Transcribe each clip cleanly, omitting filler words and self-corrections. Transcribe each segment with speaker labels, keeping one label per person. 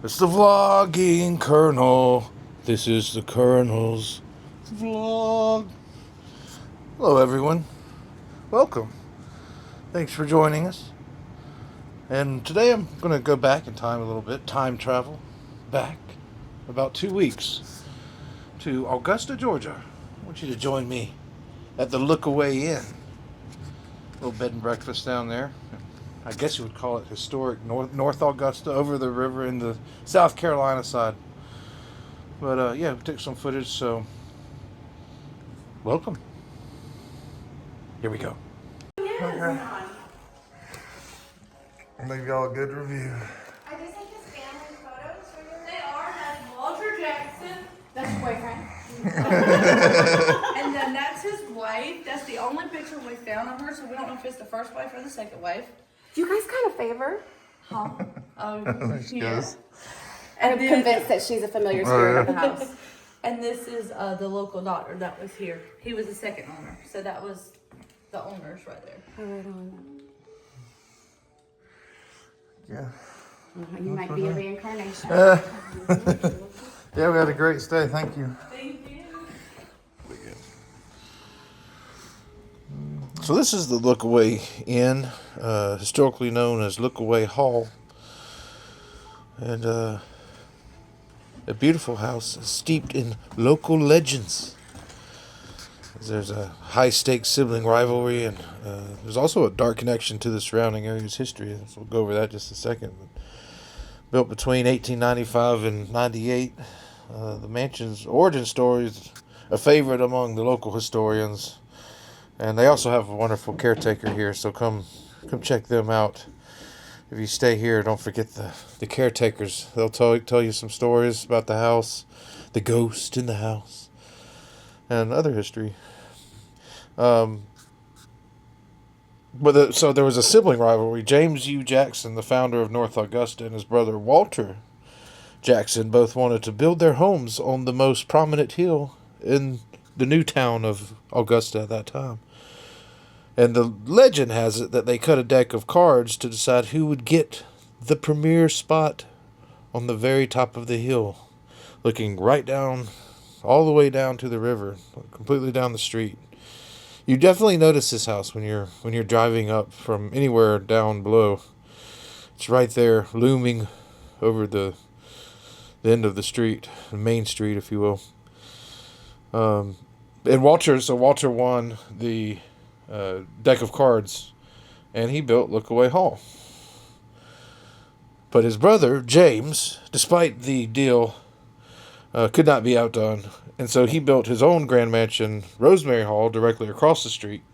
Speaker 1: It's the vlogging Colonel. This is the Colonel's vlog. Hello, everyone. Welcome. Thanks for joining us. And today I'm going to go back in time a little bit. Time travel. Back about 2 weeks to Augusta, Georgia. I want you to join me at the Lookaway Inn. Little bed and breakfast down there. I guess you would call it historic North Augusta, over the river in the South Carolina side. But yeah, we took some footage, so welcome. Here we go. Okay. Maybe y'all a good review.
Speaker 2: Are these like his family photos? They are. That's Walter Jackson. That's his boyfriend. And then that's his wife. That's the only picture we found of her, so we don't know if it's the first wife or the second wife.
Speaker 3: Do you guys kind of favor?
Speaker 2: Huh? Yeah.
Speaker 1: Goes.
Speaker 3: And I'm convinced that she's a familiar spirit of the house.
Speaker 2: And this is the local doctor that was here. He was the second owner, so that was the owners right there.
Speaker 3: Oh, right on.
Speaker 1: Yeah.
Speaker 3: You might be a reincarnation.
Speaker 1: Yeah, we had a great stay. Thank you.
Speaker 2: Thank you.
Speaker 1: So this is the Lookaway Inn, historically known as Lookaway Hall. And a beautiful house steeped in local legends. There's a high-stakes sibling rivalry, and there's also a dark connection to the surrounding area's history. So we'll go over that in just a second. Built between 1895 and 98, the mansion's origin story is a favorite among the local historians. And they also have a wonderful caretaker here, so come check them out. If you stay here, don't forget the caretakers. They'll tell you some stories about the house, the ghost in the house, and other history. So there was a sibling rivalry. James U. Jackson, the founder of North Augusta, and his brother Walter Jackson both wanted to build their homes on the most prominent hill in the new town of Augusta at that time. And the legend has it that they cut a deck of cards to decide who would get the premier spot on the very top of the hill, looking right down, all the way down to the river, completely down the street. You definitely notice this house when you're driving up from anywhere down below. It's right there, looming over the end of the street, the main street, if you will. And Walter won the deck of cards, and he built Lookaway Hall. But his brother, James, despite the deal, could not be outdone, and so he built his own grand mansion, Rosemary Hall, directly across the street.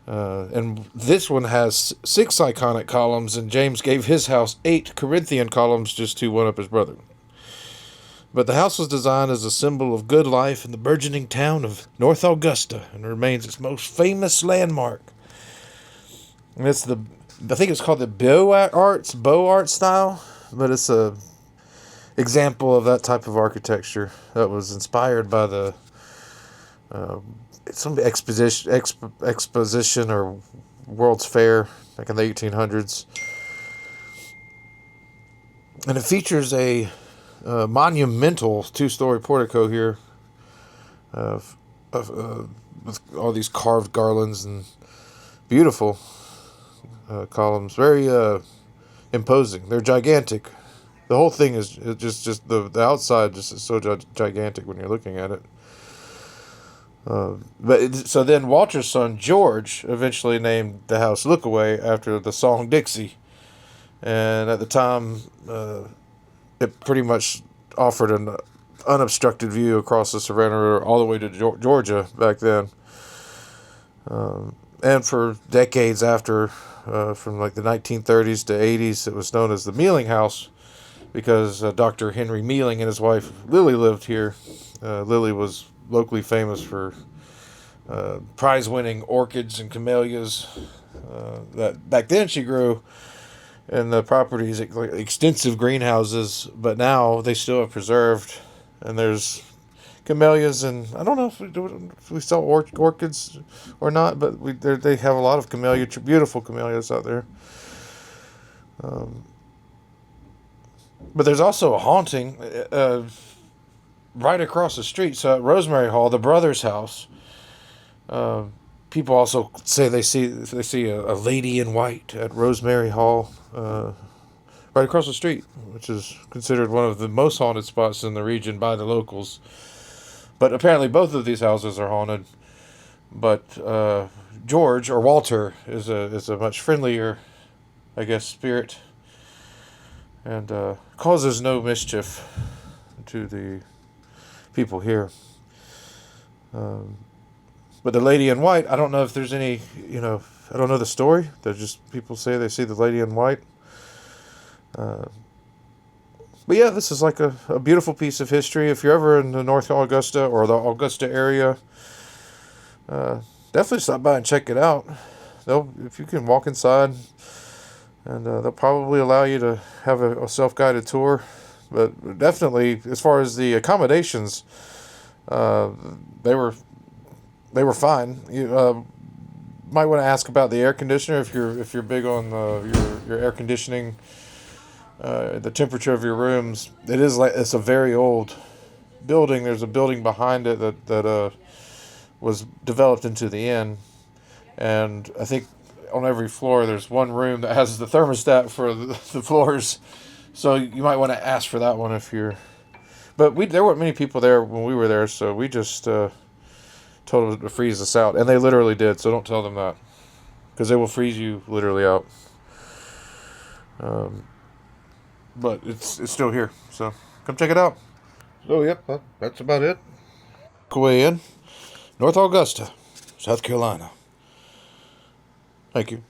Speaker 1: And this one has 6 iconic columns, and James gave his house 8 Corinthian columns just to one up his brother. But the house was designed as a symbol of good life in the burgeoning town of North Augusta and remains its most famous landmark. And I think it's called the Beaux Art style, but it's a example of that type of architecture that was inspired by the some exposition or World's Fair back in the 1800s. And it features a monumental 2-story portico here, with all these carved garlands and beautiful columns. Very imposing. They're gigantic. The whole thing is just the outside just is so gigantic when you're looking at it. So then Walter's son George eventually named the house Lookaway after the song Dixie, and at the time it pretty much offered an unobstructed view across the Savannah River all the way to Georgia back then. And for decades after, from like the 1930s to 80s, it was known as the Mealing House because Dr. Henry Mealing and his wife Lily lived here. Lily was locally famous for prize-winning orchids and camellias that back then she grew and the properties, extensive greenhouses, but now they still have preserved, and there's camellias, and I don't know if we sell orchids or not, but they have a lot of beautiful camellias out there. But there's also a haunting right across the street. So at Rosemary Hall, the brother's house, people also say they see a lady in white at Rosemary Hall, right across the street, which is considered one of the most haunted spots in the region by the locals. But apparently, both of these houses are haunted. But George or Walter is a much friendlier, I guess, spirit, and causes no mischief to the people here. But the lady in white, I don't know if there's any, I don't know the story. They're just people say they see the lady in white. But yeah, this is like a beautiful piece of history. If you're ever in the North Augusta or the Augusta area, definitely stop by and check it out. If you can walk inside, and they'll probably allow you to have a self-guided tour. But definitely, as far as the accommodations, they were fine. You might want to ask about the air conditioner if you're big on your air conditioning, the temperature of your rooms. It's a very old building. There's a building behind it that was developed into the inn, and I think on every floor there's one room that has the thermostat for the floors. So you might want to ask for that one if you're. But there weren't many people there when we were there, so we just told them to freeze us out, and they literally did. So don't tell them that, because they will freeze you literally out. But it's still here, so come check it out. So yep, that's about it. Lookaway Inn, North Augusta, South Carolina. Thank you.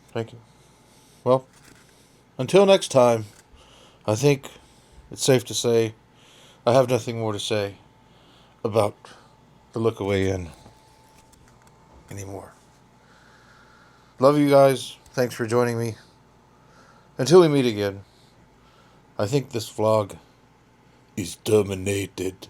Speaker 1: Well, until next time, I think it's safe to say I have nothing more to say about the Lookaway Inn anymore. Love you guys. Thanks for joining me. Until we meet again, I think this vlog is terminated.